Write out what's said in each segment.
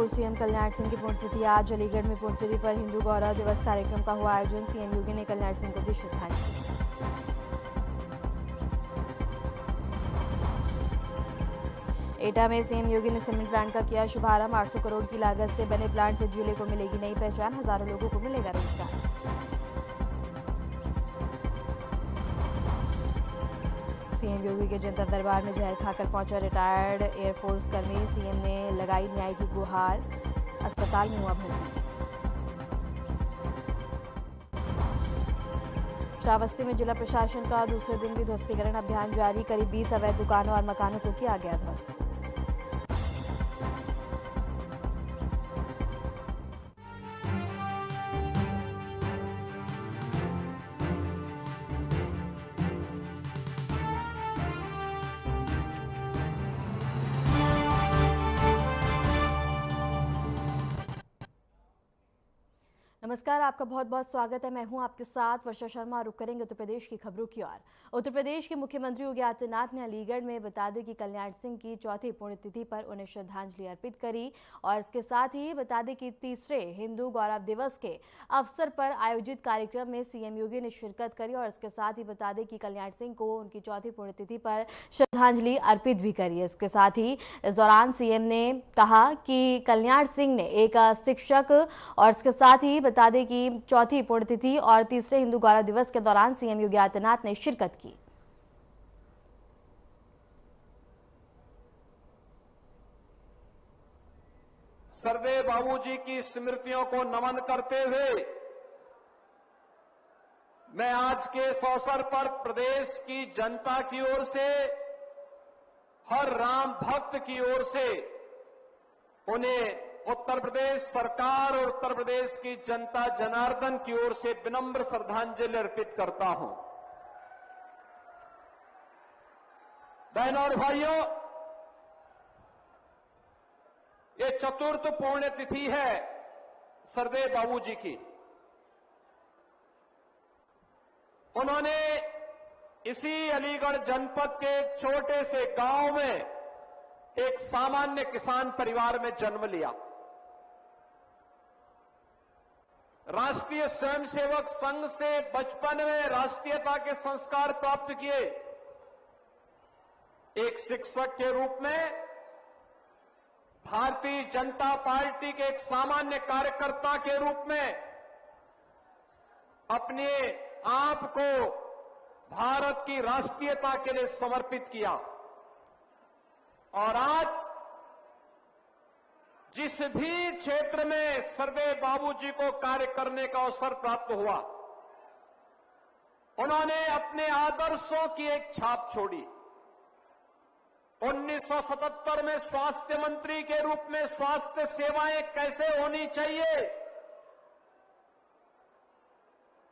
पूर्व सीएम कल्याण सिंह की पुण्यतिथि आज। अलीगढ़ में पुण्यतिथि पर हिंदू गौरव दिवस कार्यक्रम का हुआ आयोजन। सीएम योगी ने कल्याण सिंह को दी श्रद्धांजलि। एटा में सीएम योगी ने सीमेंट प्लांट का किया शुभारंभ। 800 करोड़ की लागत से बने प्लांट से जिले को मिलेगी नई पहचान। हजारों लोगों को मिलेगा रोजगार। सीएम योगी के जनता दरबार में जहर खाकर पहुंचा रिटायर्ड एयरफोर्स कर्मी। सीएम ने लगाई न्याय की गुहार। अस्पताल में हुआ भर्ती। श्रावस्ती में जिला प्रशासन का दूसरे दिन भी ध्वस्तीकरण अभियान जारी। करीब 20 अवैध दुकानों और मकानों को किया गया ध्वस्त। नमस्कार, आपका बहुत बहुत स्वागत है। मैं हूं आपके साथ वर्षा शर्मा। रुक करेंगे उत्तर प्रदेश की खबरों की ओर। उत्तर प्रदेश के मुख्यमंत्री योगी आदित्यनाथ ने अलीगढ़ में बता दें कि कल्याण सिंह की चौथी पुण्यतिथि पर उन्हें श्रद्धांजलि अर्पित करी और इसके साथ ही बता दें कि तीसरे हिंदू गौरव दिवस के अवसर पर आयोजित कार्यक्रम में सीएम योगी ने शिरकत करी और इसके साथ ही बता दें कि कल्याण सिंह को उनकी चौथी पुण्यतिथि पर श्रद्धांजलि अर्पित भी करी। इसके साथ ही इस दौरान सीएम ने कहा कि कल्याण सिंह ने एक शिक्षक और इसके साथ ही बता दें कि चौथी पुण्यतिथि और तीसरे हिंदू गौरव दिवस के दौरान सीएम योगी आदित्यनाथ ने शिरकत की। सरदेव बाबूजी की स्मृतियों को नमन करते हुए मैं आज के इस अवसर पर प्रदेश की जनता की ओर से, हर राम भक्त की ओर से उन्हें उत्तर प्रदेश सरकार और उत्तर प्रदेश की जनता जनार्दन की ओर से विनम्र श्रद्धांजलि अर्पित करता हूं। बहनों और भाइयों, ये चतुर्थ पुण्यतिथि है सरदेव बाबूजी की। उन्होंने इसी अलीगढ़ जनपद के एक छोटे से गांव में एक सामान्य किसान परिवार में जन्म लिया। राष्ट्रीय स्वयंसेवक संघ से बचपन में राष्ट्रीयता के संस्कार प्राप्त किए। एक शिक्षक के रूप में भारतीय जनता पार्टी के एक सामान्य कार्यकर्ता के रूप में अपने आप को भारत की राष्ट्रीयता के लिए समर्पित किया और आज जिस भी क्षेत्र में सरदेव बाबूजी को कार्य करने का अवसर प्राप्त हुआ, उन्होंने अपने आदर्शों की एक छाप छोड़ी। 1977 में स्वास्थ्य मंत्री के रूप में स्वास्थ्य सेवाएं कैसे होनी चाहिए,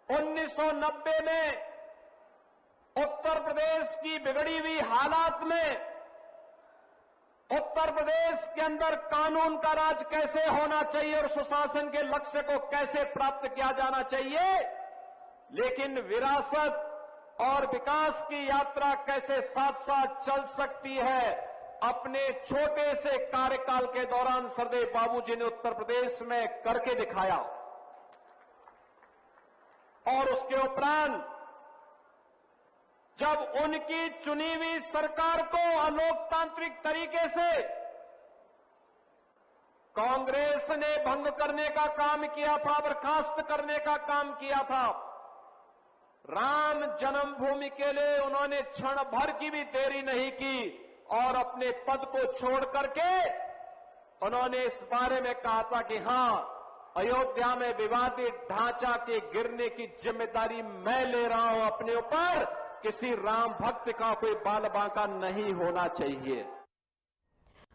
1990 में उत्तर प्रदेश की बिगड़ी हुई हालात में उत्तर प्रदेश के अंदर कानून का राज कैसे होना चाहिए और सुशासन के लक्ष्य को कैसे प्राप्त किया जाना चाहिए, लेकिन विरासत और विकास की यात्रा कैसे साथ साथ चल सकती है, अपने छोटे से कार्यकाल के दौरान सरदेव बाबूजी ने उत्तर प्रदेश में करके दिखाया। और उसके उपरांत जब उनकी चुनी हुई सरकार को अलोकतांत्रिक तरीके से कांग्रेस ने भंग करने का काम किया था, बर्खास्त करने का काम किया था, राम जन्मभूमि के लिए उन्होंने क्षण भर की भी देरी नहीं की और अपने पद को छोड़ करके उन्होंने इस बारे में कहा था कि हां, अयोध्या में विवादित ढांचा के गिरने की जिम्मेदारी मैं ले रहा हूं अपने ऊपर, किसी राम भक्त का कोई बाल बांका नहीं होना चाहिए।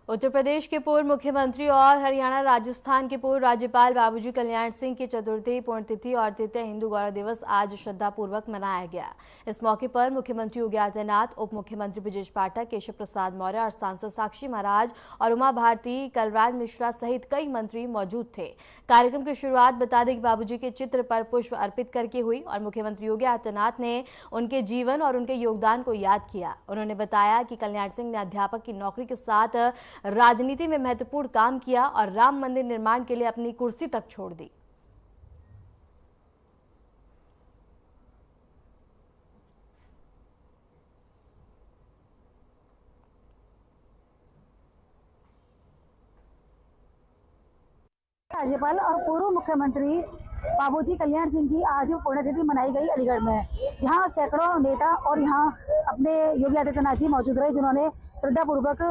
उत्तर प्रदेश के पूर्व मुख्यमंत्री और हरियाणा राजस्थान के पूर्व राज्यपाल बाबूजी कल्याण सिंह की चतुर्थी पुण्यतिथि और तृतीय हिंदू गौरव दिवस आज श्रद्धापूर्वक मनाया गया। इस मौके पर मुख्यमंत्री योगी आदित्यनाथ, उप मुख्यमंत्री ब्रजेश पाठक, केशव प्रसाद मौर्य और सांसद साक्षी महाराज और उमा भारती, कलराज मिश्रा सहित कई मंत्री मौजूद थे। कार्यक्रम की शुरुआत बता दें कि बाबूजी के चित्र पर पुष्प अर्पित करके हुई और मुख्यमंत्री योगी आदित्यनाथ ने उनके जीवन और उनके योगदान को याद किया। उन्होंने बताया कि कल्याण सिंह ने अध्यापक की नौकरी के साथ राजनीति में महत्वपूर्ण काम किया और राम मंदिर निर्माण के लिए अपनी कुर्सी तक छोड़ दी। राज्यपाल और पूर्व मुख्यमंत्री बाबूजी कल्याण सिंह की आज पुण्यतिथि मनाई गई अलीगढ़ में, जहां सैकड़ों नेता और यहां अपने योगी आदित्यनाथ जी मौजूद रहे, जिन्होंने श्रद्धापूर्वक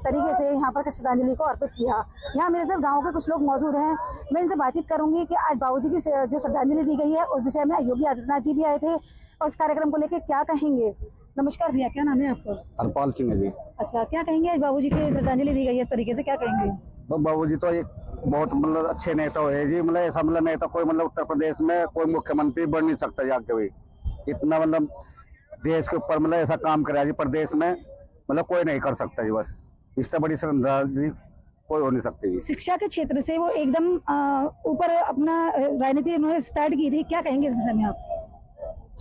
तरीके से यहां पर श्रद्धांजलि को अर्पित किया। यहां मेरे साथ गांव के कुछ लोग मौजूद हैं, मैं इनसे बातचीत करूंगी कि आज बाबूजी की जो श्रद्धांजलि दी गई है उस विषय में योगी आदित्यनाथ जी भी आए थे और इस कार्यक्रम को लेकर क्या कहेंगे। नमस्कार भैया, क्या नाम है आपका? हरपाल सिंह जी। अच्छा, क्या कहेंगे आज बाबूजी की श्रद्धांजलि दी गई है इस तरीके से, क्या कहेंगे? बाबूजी तो एक बहुत मतलब अच्छे नेता है जी, मतलब ऐसा मतलब नेता कोई मतलब उत्तर प्रदेश में कोई मुख्यमंत्री बन नहीं सकता जी आगे भी। इतना मतलब देश के ऊपर मतलब ऐसा काम करा जी प्रदेश में, मतलब कोई नहीं कर सकता जी। बस इससे बड़ी श्रद्धांजलि कोई हो नहीं सकती जी। शिक्षा के क्षेत्र से वो एकदम ऊपर अपना राजनीति उन्होंने स्टार्ट की थी, क्या कहेंगे इस विषय में आप?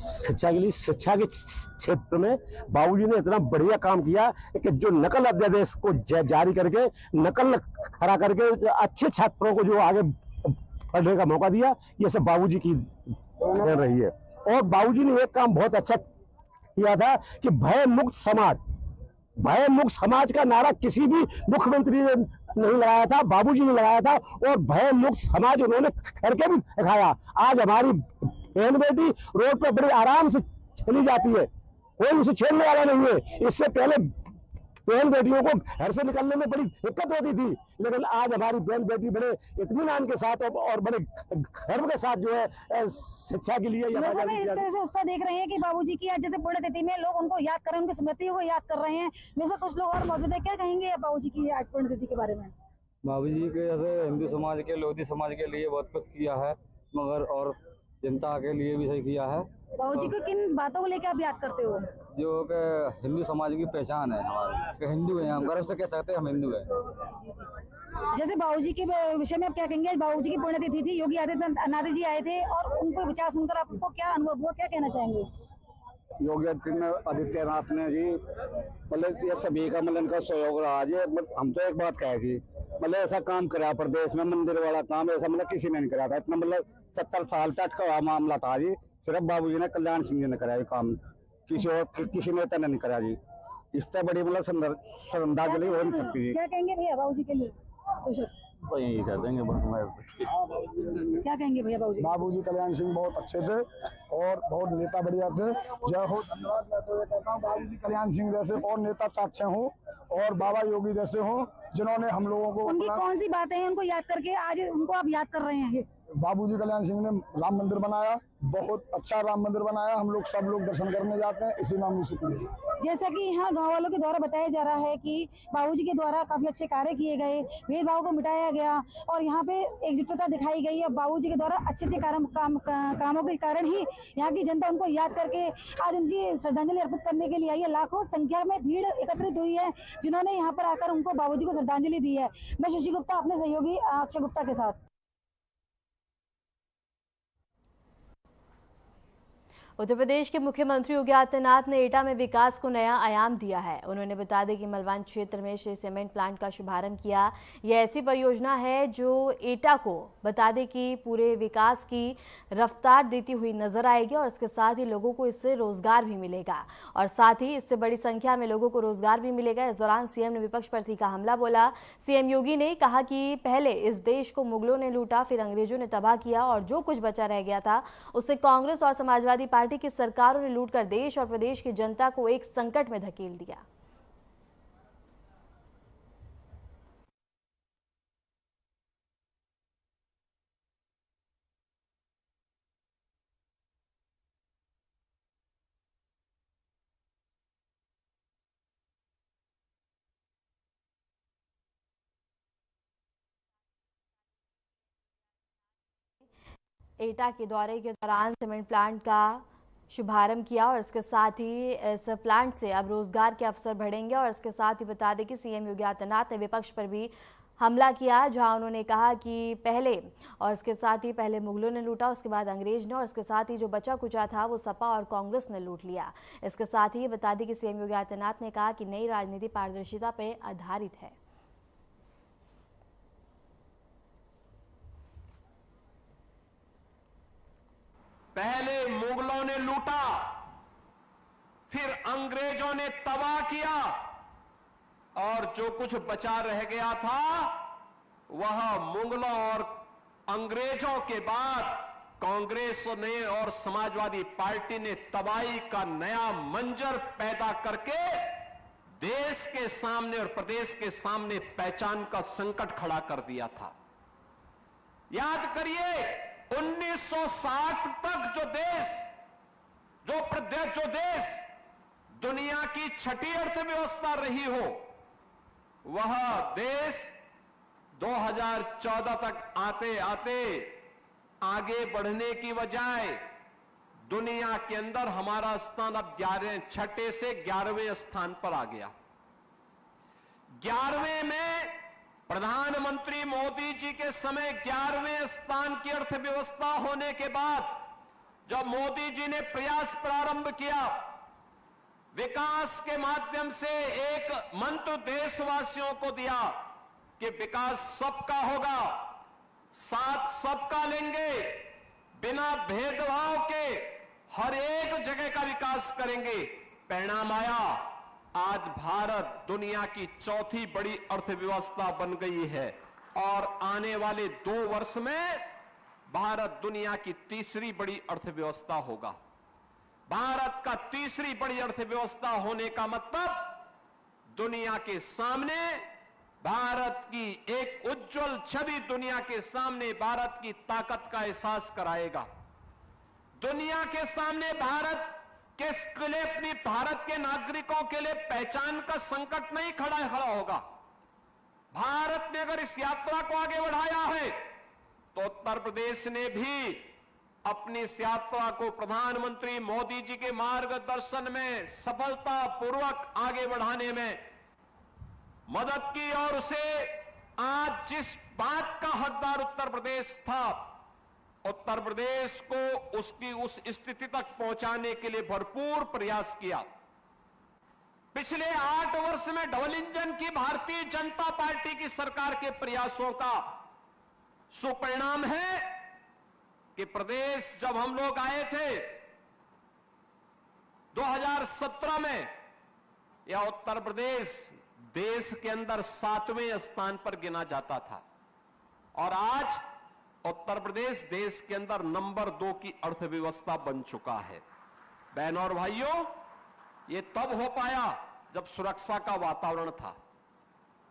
शिक्षा के लिए, शिक्षा के क्षेत्र में बाबूजी ने इतना बढ़िया काम किया कि जो नकल अध्यादेश को जारी करके नकल खड़ा करके अच्छे छात्रों को जो आगे पढ़ने का मौका दिया, ये सब बाबूजी की देन रही है। और बाबूजी ने एक काम बहुत अच्छा किया था कि भय मुक्त समाज का नारा किसी भी मुख्यमंत्री ने नहीं लगाया था, बाबूजी ने लगाया था और भय मुक्त समाज उन्होंने करके भी दिखाया। आज हमारी बहन बेटी रोड पर बड़े आराम से चली जाती है, कोई उसे छेड़ने वाला नहीं है। इससे पहले बहन बेटियों को घर से निकलने में बड़ी दिक्कत होती थी, लेकिन आज हमारी बहन बेटी बड़े इत्मीनान के साथ और बड़े गर्व के साथ जो है शिक्षा के लिए लोगों में इस तरह से उत्साह देख रहे हैं कि बाबूजी की आज जैसे पुण्यतिथि में लोग उनको याद कर रहे हैं, उनकी स्मृतियों को याद कर रहे हैं। वैसे कुछ लोग और मौजूद है, क्या कहेंगे बाबूजी की आज पुण्यतिथि के बारे में? बाबूजी के जैसे हिंदू समाज के, लोधी समाज के लिए बहुत कुछ किया है, मगर और जनता के लिए भी सही किया है। बाबूजी को किन बातों को लेकर आप याद करते हो? जो कि हिंदू समाज की पहचान है हमारी, कि हिंदू हैं हम, गर्व से कह सकते हैं हम हिंदू हैं। जैसे बाबूजी के विषय में आप क्या कहेंगे? बाबूजी की पुण्यतिथि थी, योगी आदित्यनाथ जी आए थे और उनको विचार सुनकर आपको क्या अनुभव हुआ, क्या कहना चाहेंगे? योगी आदित्यनाथ ने जी मतलब ये सभी का मतलब इनका सहयोग रहा जी। हम तो एक बात कहेगी, मतलब ऐसा काम करा प्रदेश में, मंदिर वाला काम ऐसा मतलब किसी ने नहीं करा था। इतना मतलब 70 साल तक का मामला था जी, सिर्फ बाबूजी ने, कल्याण सिंह जी ने कराया काम, किसी नेता ने नहीं करा जी। इससे बड़ी मतलब श्रद्धांजलि हो नहीं सकती जी। क्या कहेंगे भैया बाबूजी के लिए? वही कह देंगे क्या कहेंगे भैया बाबूजी? बाबूजी कल्याण सिंह बहुत अच्छे थे और बहुत नेता बढ़िया थे। जय हो, धन्यवाद। मैं तो ये कहता हूँ बाबूजी कल्याण सिंह जैसे और नेता चाचे हों और बाबा योगी जैसे हों, जिन्होंने हम लोगों को। उनकी कौन सी बातें हैं उनको याद करके आज उनको आप याद कर रहे हैं? बाबूजी कल्याण सिंह ने राम मंदिर बनाया, बहुत अच्छा राम मंदिर बनाया। हम लोग सब लोग दर्शन करने जाते हैं, इसी में हम शुक्रिया। जैसा कि यहाँ गांव वालों के द्वारा बताया जा रहा है कि बाबूजी के द्वारा काफी अच्छे कार्य किए गए, भेदभाव को मिटाया गया और यहाँ पे एकजुटता दिखाई गई है। बाबूजी के द्वारा अच्छे कामों के कारण ही यहाँ की जनता उनको याद करके आज उनकी श्रद्धांजलि अर्पित करने के लिए आई है। लाखों संख्या में भीड़ एकत्रित हुई है, जिन्होंने यहाँ पर आकर उनको बाबूजी को श्रद्धांजलि दी है। मैं शशि गुप्ता अपने सहयोगी अक्षय गुप्ता के साथ। उत्तर प्रदेश के मुख्यमंत्री योगी आदित्यनाथ ने एटा में विकास को नया आयाम दिया है। उन्होंने बता दें कि मलवान क्षेत्र में श्री सीमेंट प्लांट का शुभारंभ किया। यह ऐसी परियोजना है जो एटा को बता दें कि पूरे विकास की रफ्तार देती हुई नजर आएगी और इसके साथ ही लोगों को इससे रोजगार भी मिलेगा और साथ ही इससे बड़ी संख्या में लोगों को रोजगार भी मिलेगा। इस दौरान सीएम ने विपक्ष पर तीखा हमला बोला। सीएम योगी ने कहा कि पहले इस देश को मुगलों ने लूटा, फिर अंग्रेजों ने तबाह किया और जो कुछ बचा रह गया था उसे कांग्रेस और समाजवादी पार्टी की सरकारों ने लूटकर देश और प्रदेश की जनता को एक संकट में धकेल दिया। एटा के दौरे के दौरान सीमेंट प्लांट का शुभारंभ किया और इसके साथ ही इस प्लांट से अब रोजगार के अवसर बढ़ेंगे और इसके साथ ही बता दें कि सीएम योगी आदित्यनाथ ने विपक्ष पर भी हमला किया, जहां उन्होंने कहा कि पहले और इसके साथ ही पहले मुगलों ने लूटा, उसके बाद अंग्रेज ने और इसके साथ ही जो बचा कुचा था वो सपा और कांग्रेस ने लूट लिया। इसके साथ ही बता दें कि सीएम योगी आदित्यनाथ ने कहा कि नई राजनीति पारदर्शिता पर आधारित है। पहले मुगलों ने लूटा, फिर अंग्रेजों ने तबाह किया, और जो कुछ बचा रह गया था वह मुगलों और अंग्रेजों के बाद कांग्रेस ने और समाजवादी पार्टी ने तबाही का नया मंजर पैदा करके देश के सामने और प्रदेश के सामने पहचान का संकट खड़ा कर दिया था। याद करिए 1960 तक जो देश दुनिया की छठी अर्थव्यवस्था रही हो, वह देश 2014 तक आते आते आगे बढ़ने की बजाय दुनिया के अंदर हमारा स्थान अब 6 से 11वें स्थान पर आ गया। 11वें में प्रधानमंत्री मोदी जी के समय 11वें स्थान की अर्थव्यवस्था होने के बाद जब मोदी जी ने प्रयास प्रारंभ किया, विकास के माध्यम से एक मंत्र देशवासियों को दिया कि विकास सबका होगा, साथ सबका लेंगे, बिना भेदभाव के हर एक जगह का विकास करेंगे। परिणाम आया, आज भारत दुनिया की चौथी बड़ी अर्थव्यवस्था बन गई है और आने वाले 2 वर्ष में भारत दुनिया की तीसरी बड़ी अर्थव्यवस्था होगा। भारत का तीसरी बड़ी अर्थव्यवस्था होने का मतलब दुनिया के सामने भारत की एक उज्जवल छवि दुनिया के सामने भारत की ताकत का एहसास कराएगा। दुनिया के सामने भारत के लिए, अपनी भारत के नागरिकों के लिए पहचान का संकट नहीं खड़ा होगा। भारत ने अगर इस यात्रा को आगे बढ़ाया है तो उत्तर प्रदेश ने भी अपनी इस यात्रा को प्रधानमंत्री मोदी जी के मार्गदर्शन में सफलतापूर्वक आगे बढ़ाने में मदद की और उसे आज जिस बात का हकदार उत्तर प्रदेश था, उत्तर प्रदेश को उसकी उस स्थिति तक पहुंचाने के लिए भरपूर प्रयास किया। पिछले 8 वर्ष में डबल इंजन की भारतीय जनता पार्टी की सरकार के प्रयासों का सुपरिणाम है कि प्रदेश, जब हम लोग आए थे 2017 में, यह उत्तर प्रदेश देश के अंदर 7वें स्थान पर गिना जाता था और आज उत्तर प्रदेश देश के अंदर नंबर 2 की अर्थव्यवस्था बन चुका है। बहनों और भाइयों, ये तब हो पाया जब सुरक्षा का वातावरण था।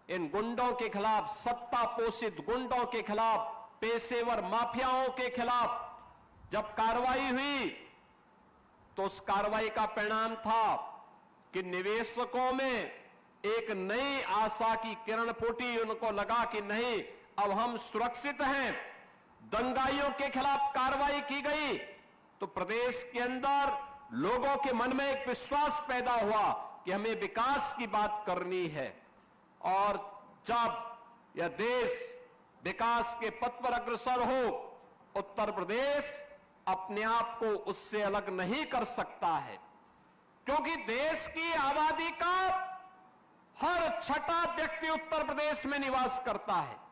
इन गुंडों के खिलाफ, सत्ता पोषित गुंडों के खिलाफ, पेशेवर माफियाओं के खिलाफ जब कार्रवाई हुई तो उस कार्रवाई का परिणाम था कि निवेशकों में एक नई आशा की किरण फूटी। उनको लगा कि नहीं, अब हम सुरक्षित हैं। दंगाइयों के खिलाफ कार्रवाई की गई तो प्रदेश के अंदर लोगों के मन में एक विश्वास पैदा हुआ कि हमें विकास की बात करनी है। और जब यह देश विकास के पथ पर अग्रसर हो, उत्तर प्रदेश अपने आप को उससे अलग नहीं कर सकता है, क्योंकि देश की आबादी का हर 6ठा व्यक्ति उत्तर प्रदेश में निवास करता है।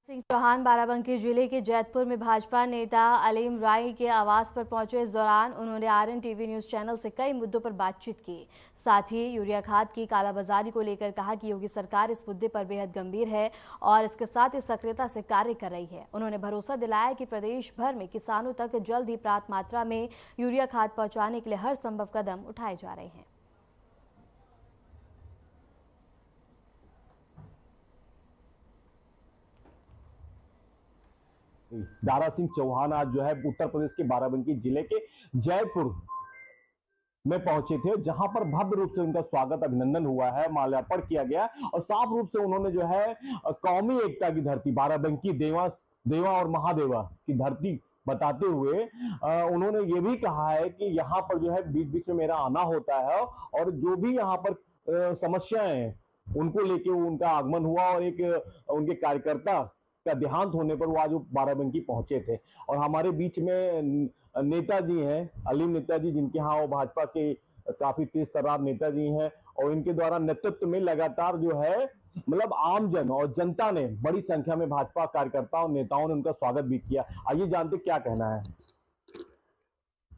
सिंह चौहान बाराबंकी जिले के जैतपुर में भाजपा नेता अलीम राय के आवास पर पहुंचे। इस दौरान उन्होंने आरएन टीवी न्यूज चैनल से कई मुद्दों पर बातचीत की। साथ ही यूरिया खाद की कालाबाजारी को लेकर कहा कि योगी सरकार इस मुद्दे पर बेहद गंभीर है और इसके साथ ही सक्रियता से कार्य कर रही है। उन्होंने भरोसा दिलाया कि प्रदेश भर में किसानों तक जल्द ही पर्याप्त मात्रा में यूरिया खाद पहुँचाने के लिए हर संभव कदम उठाए जा रहे हैं। दारा सिंह चौहान आज जो है उत्तर प्रदेश के बाराबंकी जिले के जयपुर में पहुंचे थे, जहां पर भव्य रूप से उनका स्वागत, अभिनंदन हुआ है, माल्यार्पण किया गया और साफ रूप से उन्होंने जो है कौमी एकता की धरती बाराबंकी देवा और महादेवा की धरती बताते हुए उन्होंने ये भी कहा है कि यहाँ पर जो है बीच बीच में मेरा आना होता है और जो भी यहाँ पर समस्याएं हैं उनको लेके उनका आगमन हुआ और एक उनके कार्यकर्ता का देहांत होने पर वो आज बाराबंकी पहुंचे थे। और हमारे बीच में नेताजी हैं, अलीम नेताजी, जिनके यहाँ वो भाजपा के काफी तेज तर्रार नेताजी हैं और इनके द्वारा नेतृत्व में लगातार जो है मतलब आमजन और जनता ने बड़ी संख्या में भाजपा कार्यकर्ताओं नेताओं ने उनका स्वागत भी किया। आइए जानते क्या कहना है।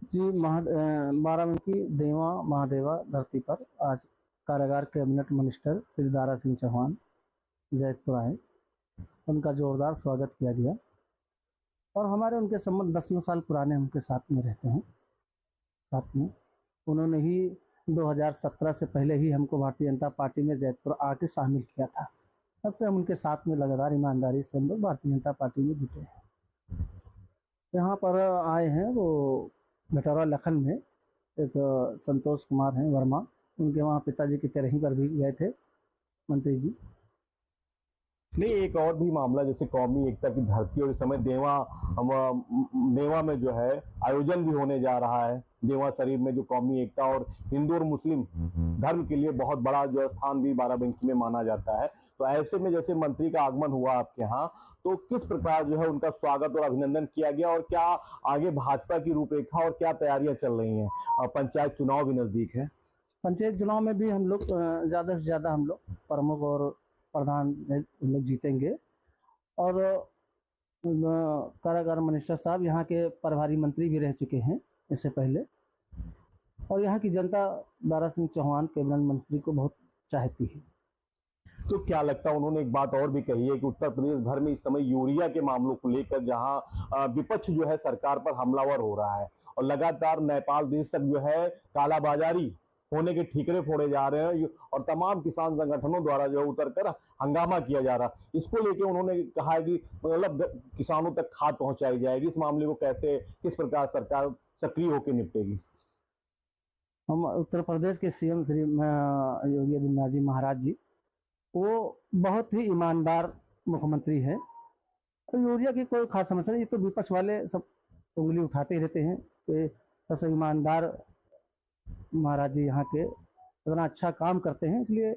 जी बाराबंकी देवा महादेवा धरती पर आज कारागार कैबिनेट मिनिस्टर श्री दारा सिंह चौहान जैतपुर आए। उनका जोरदार स्वागत किया गया और हमारे उनके संबंध 10 साल पुराने उनके साथ में रहते हैं। साथ में उन्होंने ही 2017 से पहले ही हमको भारतीय जनता पार्टी में जैतपुर आके शामिल किया था। तब से हम उनके साथ में लगातार ईमानदारी से हम लोग भारतीय जनता पार्टी में जुटे हैं। यहाँ पर आए हैं वो भटौरा लखन में एक संतोष कुमार हैं वर्मा, उनके वहाँ पिताजी की तिरही पर भी गए थे मंत्री जी। नहीं, एक और भी मामला जैसे कौमी एकता की धरती और इस समय देवा में जो है आयोजन भी होने जा रहा है। देवा शरीफ में जो कौमी एकता और हिंदू और मुस्लिम धर्म के लिए बहुत बड़ा जो स्थान भी बाराबंकी में माना जाता है। तो ऐसे में जैसे मंत्री का आगमन हुआ आपके यहाँ, तो किस प्रकार जो है उनका स्वागत और अभिनंदन किया गया और क्या आगे भाजपा की रूपरेखा और क्या तैयारियां चल रही हैं? पंचायत चुनाव भी नजदीक है। पंचायत चुनाव में भी हम लोग ज़्यादा से ज़्यादा हम लोग प्रमुख और प्रधान लोग जीतेंगे और कारागार मिनिस्टर साहब यहाँ के प्रभारी मंत्री भी रह चुके हैं इससे पहले और यहाँ की जनता दारा सिंह चौहान कैबिनेट मंत्री को बहुत चाहती है। तो क्या लगता है, उन्होंने एक बात और भी कही है कि उत्तर प्रदेश भर में इस समय यूरिया के मामलों को लेकर जहां विपक्ष जो है सरकार पर हमलावर हो रहा है और लगातार नेपाल देश तक जो है कालाबाजारी होने के ठीकरे फोड़े जा रहे हैं और तमाम किसान संगठनों द्वारा जो उतरकर हंगामा किया जा रहा है, इसको लेकर उन्होंने कहा है कि मतलब किसानों तक खाद पहुंचाई जाएगी। इस मामले को कैसे किस प्रकार सरकार सक्रिय होकर निपटेगी? हम उत्तर प्रदेश के सीएम श्री योगी आदित्यनाथ जी महाराज जी, वो बहुत ही ईमानदार मुख्यमंत्री है। तो यूरिया की कोई खास समस्या नहीं, ये तो विपक्ष वाले सब उंगली उठाते ही रहते हैं। तो सबसे ईमानदार महाराज जी यहाँ के इतना अच्छा काम करते हैं, इसलिए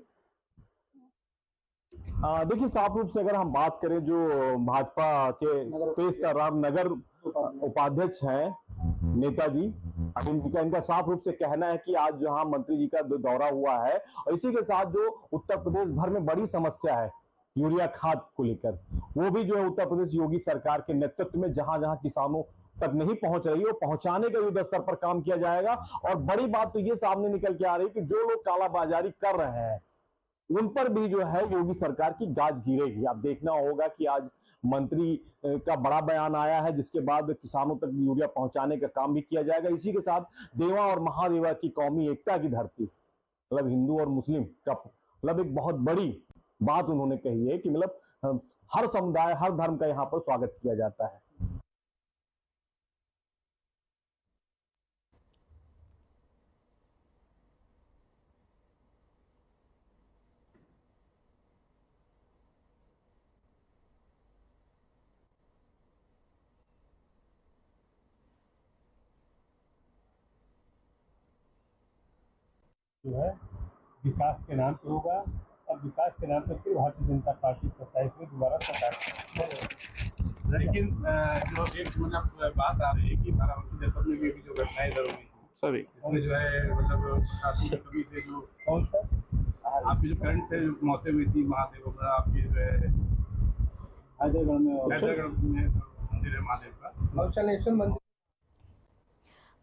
देखिए साफ रूप से अगर हम बात करें जो भाजपा के तेज तर्राम नगर उपाध्यक्ष हैं नेताजी, इनका साफ रूप से कहना है कि आज जहां मंत्री जी का दौरा हुआ है और इसी के साथ जो उत्तर प्रदेश भर में बड़ी समस्या है यूरिया खाद को लेकर, वो भी जो है उत्तर प्रदेश योगी सरकार के नेतृत्व में जहां जहां किसानों तक नहीं पहुंच रही है, वो पहुंचाने का युद्ध स्तर पर काम किया जाएगा। और बड़ी बात तो ये सामने निकल के आ रही है कि जो लोग कालाबाजारी कर रहे हैं उन पर भी जो है योगी सरकार की गाज गिरेगी। आप देखना होगा कि आज मंत्री का बड़ा बयान आया है जिसके बाद किसानों तक यूरिया पहुंचाने का काम भी किया जाएगा। इसी के साथ देवा और महादेवा की कौमी एकता की धरती, मतलब हिंदू और मुस्लिम का मतलब एक बहुत बड़ी बात उन्होंने कही है कि मतलब हर समुदाय हर धर्म का यहाँ पर स्वागत किया जाता है। जो है विकास के नाम पे होगा और विकास के नाम पे फिर भारतीय जनता पार्टी 27 में दोबारा सरकार। लेकिन जो एक मतलब बात आ रही है कि बाराबंकी जनपद में भी जो घटनाएं दर हुई सभी इसमें जो है मतलब शासन की कमी से जो कौन सा आपकी जो करंट से मौतें हुई थी महादेव आपकी जो है हैदरागढ़ में मंदिर है महादेव का।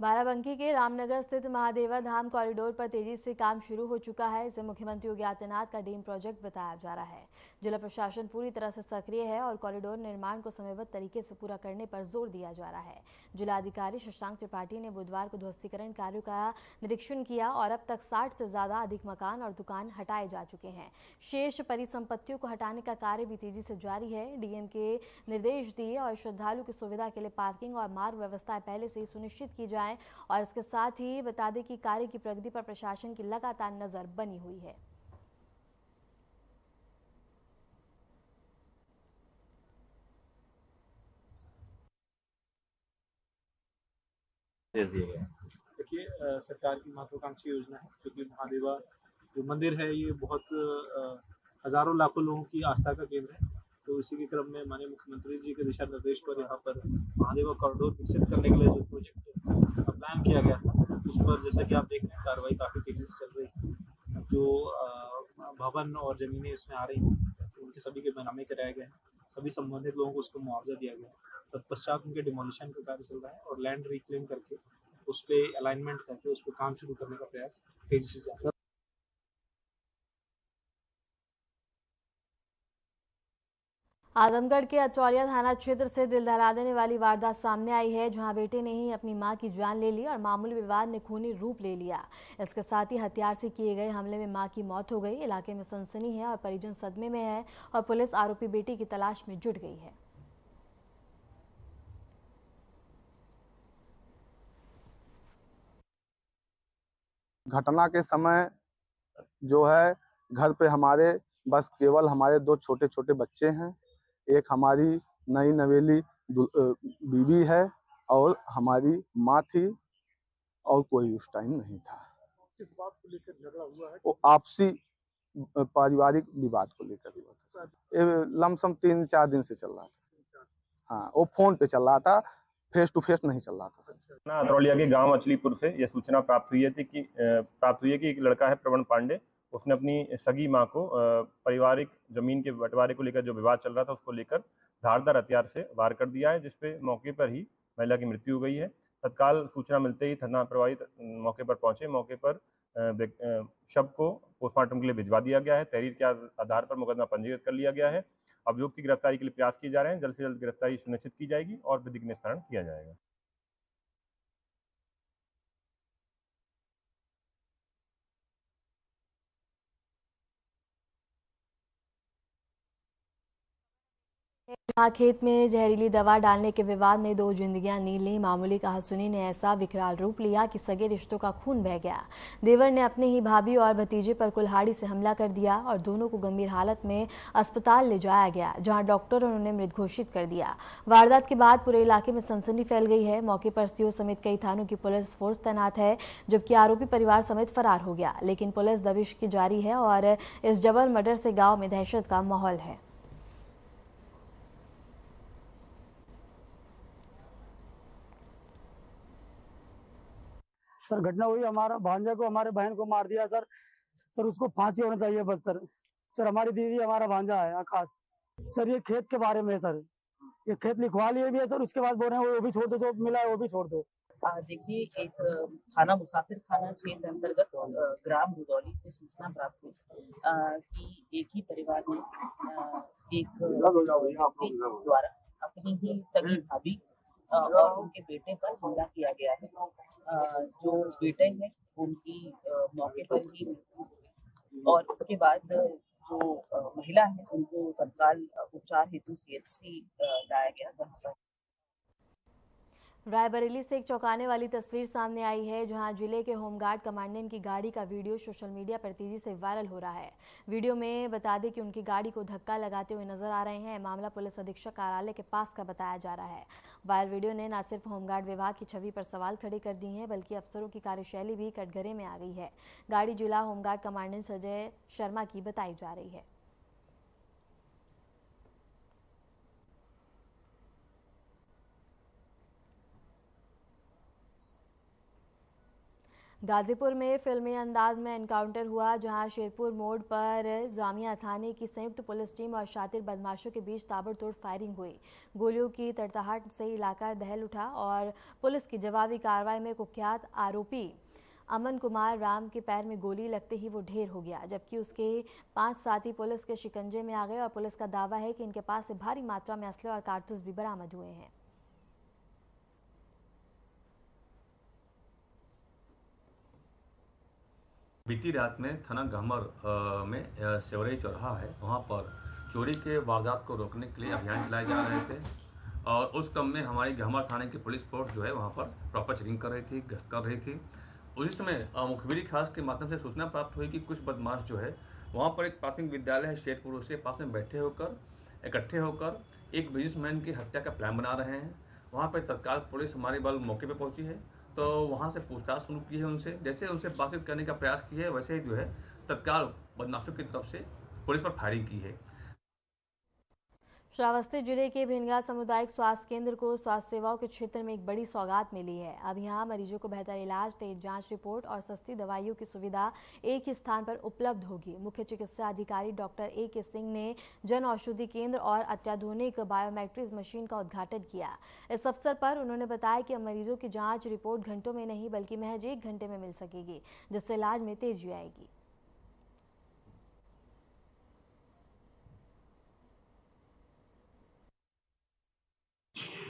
बाराबंकी के रामनगर स्थित महादेवा धाम कॉरिडोर पर तेजी से काम शुरू हो चुका है। इसे मुख्यमंत्री योगी आदित्यनाथ का ड्रीम प्रोजेक्ट बताया जा रहा है। जिला प्रशासन पूरी तरह से सक्रिय है और कॉरिडोर निर्माण को समयबद्ध तरीके से पूरा करने पर जोर दिया जा रहा है। जिलाधिकारी शशांक त्रिपाठी ने बुधवार को ध्वस्तीकरण कार्यों का निरीक्षण किया और अब तक 60 से ज्यादा अधिक मकान और दुकान हटाए जा चुके हैं। शेष परिसंपत्तियों को हटाने का कार्य भी तेजी से जारी है। डीएम के निर्देश दिए और श्रद्धालु की सुविधा के लिए पार्किंग और मार्ग व्यवस्थाएं पहले से ही सुनिश्चित की जाए। और इसके साथ ही बता दें कि कार्य की प्रगति पर प्रशासन की लगातार नजर बनी हुई है। देखिए सरकार की महत्वाकांक्षी योजना है क्योंकि महादेवा जो मंदिर है ये बहुत हजारों लाखों लोगों की आस्था का केंद्र है। तो इसी के क्रम में माननीय मुख्यमंत्री जी के दिशा निर्देश पर यहाँ पर महादेवा कॉरिडोर विकसित करने के लिए जो प्रोजेक्ट प्लान किया गया था उस पर जैसा कि आप देख रहे हैं कार्रवाई काफ़ी तेजी से चल रही है। जो भवन और ज़मीनें इसमें आ रही थी, तो उनके सभी के बैनामे कराए गए हैं। सभी संबंधित लोगों को उसको मुआवजा दिया गया है। तत्पश्चात उनके डिमोलिशन का कार्य चल रहा है और लैंड रिक्लेम करके उस पे अलाइनमेंट करके उस पे काम शुरू करने का प्रयास तेजी से जारी है। आजमगढ़ के अचौलिया थाना क्षेत्र से दिल दहला देने वाली वारदात सामने आई है, जहां बेटे ने ही अपनी मां की जान ले ली और मामूली विवाद ने खूनी रूप ले लिया। इसके साथ ही हथियार से किए गए हमले में मां की मौत हो गई। इलाके में सनसनी है और परिजन सदमे में है और पुलिस आरोपी बेटी की तलाश में जुट गई है। घटना के समय जो है घर पे हमारे बस केवल हमारे 2 छोटे छोटे बच्चे हैं, एक हमारी नई नवेली बीवी है और हमारी माँ थी और कोई उस टाइम नहीं था। किस बात को लेकर झगड़ा हुआ है? वो आपसी पारिवारिक विवाद को लेकर हुआ था। ये लमसम 3-4 दिन से चल रहा था। हाँ, वो फोन पे चल रहा था, फेस टू फेस नहीं चल रहा था। अतरौलिया के गांव अचलीपुर से यह सूचना प्राप्त हुई है कि एक लड़का है प्रवण पांडे, उसने अपनी सगी मां को पारिवारिक जमीन के बंटवारे को लेकर जो विवाद चल रहा था उसको लेकर धारदार हथियार से वार कर दिया है, जिसपे मौके पर ही महिला की मृत्यु हो गई है। तत्काल सूचना मिलते ही थाना प्रभारी मौके पर पहुंचे। मौके पर शव को पोस्टमार्टम के लिए भिजवा दिया गया है। तहरीर के आधार पर मुकदमा पंजीकृत कर लिया गया है। अभियुक्त की गिरफ्तारी के लिए प्रयास किए जा रहे हैं। जल्द से जल्द गिरफ्तारी सुनिश्चित की जाएगी और विधिक निस्तारण किया जाएगा। खेत में जहरीली दवा डालने के विवाद ने 2 जिंदगियां नील ली। मामूली कहासुनी ने ऐसा विकराल रूप लिया कि सगे रिश्तों का खून बह गया। देवर ने अपने ही भाभी और भतीजे पर कुल्हाड़ी से हमला कर दिया और दोनों को गंभीर हालत में अस्पताल ले जाया गया, जहां डॉक्टरों ने उन्हें मृत घोषित कर दिया। वारदात के बाद पूरे इलाके में सनसनी फैल गई है। मौके पर सीओ समेत कई थानों की पुलिस फोर्स तैनात है, जबकि आरोपी परिवार समेत फरार हो गया। लेकिन पुलिस दबिश की जारी है और इस डबल मर्डर से गाँव में दहशत का माहौल है। सर घटना हुई, हमारा भांजा को हमारे बहन को मार दिया सर। सर उसको फांसी होना चाहिए बस सर। सर हमारी दीदी हमारा भांजा है आकाश। सर ये खेत के बारे में सर, ये खेत लिखवा लिए भी है सर, उसके बाद बोल रहे हैं वो भी छोड़ दो, जो मिला है वो भी छोड़ दो। देखिए, एक थाना मुसाफिर खाना क्षेत्र अंतर्गत ग्राम रुदौली से सूचना प्राप्त हुई कि एक ही परिवार में एक व्यक्ति द्वारा अपनी ही सगी भाभी और उनके बेटे पर हमला किया गया है। जो बेटे हैं उनकी मौके पर ही मृत्यु और उसके बाद जो महिला है उनको तत्काल उपचार हेतु CHC लाया गया, जहाँ पर रायबरेली से एक चौंकाने वाली तस्वीर सामने आई है, जहां जिले के होमगार्ड कमांडेंट की गाड़ी का वीडियो सोशल मीडिया पर तेजी से वायरल हो रहा है। वीडियो में बता दें कि उनकी गाड़ी को धक्का लगाते हुए नजर आ रहे हैं। मामला पुलिस अधीक्षक कार्यालय के पास का बताया जा रहा है। वायरल वीडियो ने न सिर्फ होमगार्ड विभाग की छवि पर सवाल खड़े कर दिए हैं, बल्कि अफसरों की कार्यशैली भी कटघरे में आ गई है। गाड़ी जिला होमगार्ड कमांडेंट संजय शर्मा की बताई जा रही है। गाजीपुर में फिल्मी अंदाज में एनकाउंटर हुआ, जहां शेरपुर मोड़ पर जामिया थाने की संयुक्त पुलिस टीम और शातिर बदमाशों के बीच ताबड़तोड़ फायरिंग हुई। गोलियों की तड़तड़ाहट से इलाका दहल उठा और पुलिस की जवाबी कार्रवाई में कुख्यात आरोपी अमन कुमार राम के पैर में गोली लगते ही वो ढेर हो गया, जबकि उसके 5 साथी पुलिस के शिकंजे में आ गए और पुलिस का दावा है कि इनके पास से भारी मात्रा में असले और कारतूस भी बरामद हुए हैं। बीती रात में थाना गहमर में सेवरई चौराहा है, वहाँ पर चोरी के वारदात को रोकने के लिए अभियान चलाए जा रहे थे और उस क्रम में हमारी गहमर थाने की पुलिस फोर्स जो है वहाँ पर प्रॉपर चेकिंग कर रही थी, गश्त कर रही थी। उसी समय मुखबिरी खास के माध्यम से सूचना प्राप्त हुई कि कुछ बदमाश जो है वहाँ पर एक प्राथमिक विद्यालय है शेरपुर, उसके पास में बैठे होकर इकट्ठे होकर एक बिजनेसमैन की हत्या का प्लान बना रहे हैं। वहाँ पर तत्काल पुलिस हमारी बल मौके पर पहुँची है, तो वहाँ से पूछताछ शुरू की है उनसे। जैसे उनसे बातचीत करने का प्रयास की है, वैसे ही जो है तत्काल बदमाशों की तरफ से पुलिस पर फायरिंग की है। श्रावस्ती जिले के भिनगा सामुदायिक स्वास्थ्य केंद्र को स्वास्थ्य सेवाओं के क्षेत्र में एक बड़ी सौगात मिली है। अब यहां मरीजों को बेहतर इलाज, तेज जांच रिपोर्ट और सस्ती दवाइयों की सुविधा एक ही स्थान पर उपलब्ध होगी। मुख्य चिकित्सा अधिकारी डॉक्टर A.K. सिंह ने जन औषधि केंद्र और अत्याधुनिक बायोमेट्रिक्स मशीन का उद्घाटन किया। इस अवसर पर उन्होंने बताया कि अब मरीजों की जाँच रिपोर्ट घंटों में नहीं बल्कि महज 1 घंटे में मिल सकेगी, जिससे इलाज में तेजी आएगी।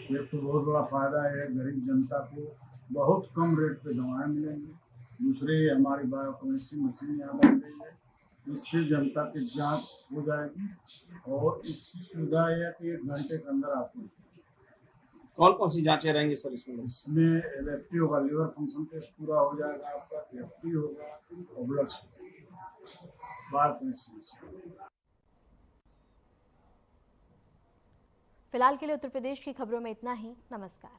ये तो बहुत बड़ा फायदा है, गरीब जनता को बहुत कम रेट पे दवाएं मिलेंगी। दूसरे हमारी बायोकेमिस्ट्री मशीन यहाँ बन गई है, इससे जनता की जांच हो जाएगी और इसकी सुविधा है कि 1 घंटे के अंदर आपको कौन कौन सी जांचें रहेंगी सर इसमें LFT होगा, लीवर फंक्शन टेस्ट पूरा हो जाएगा आपका, FT होगा और ब्लड बायोकेमिस्ट्री। फिलहाल के लिए उत्तर प्रदेश की खबरों में इतना ही। नमस्कार।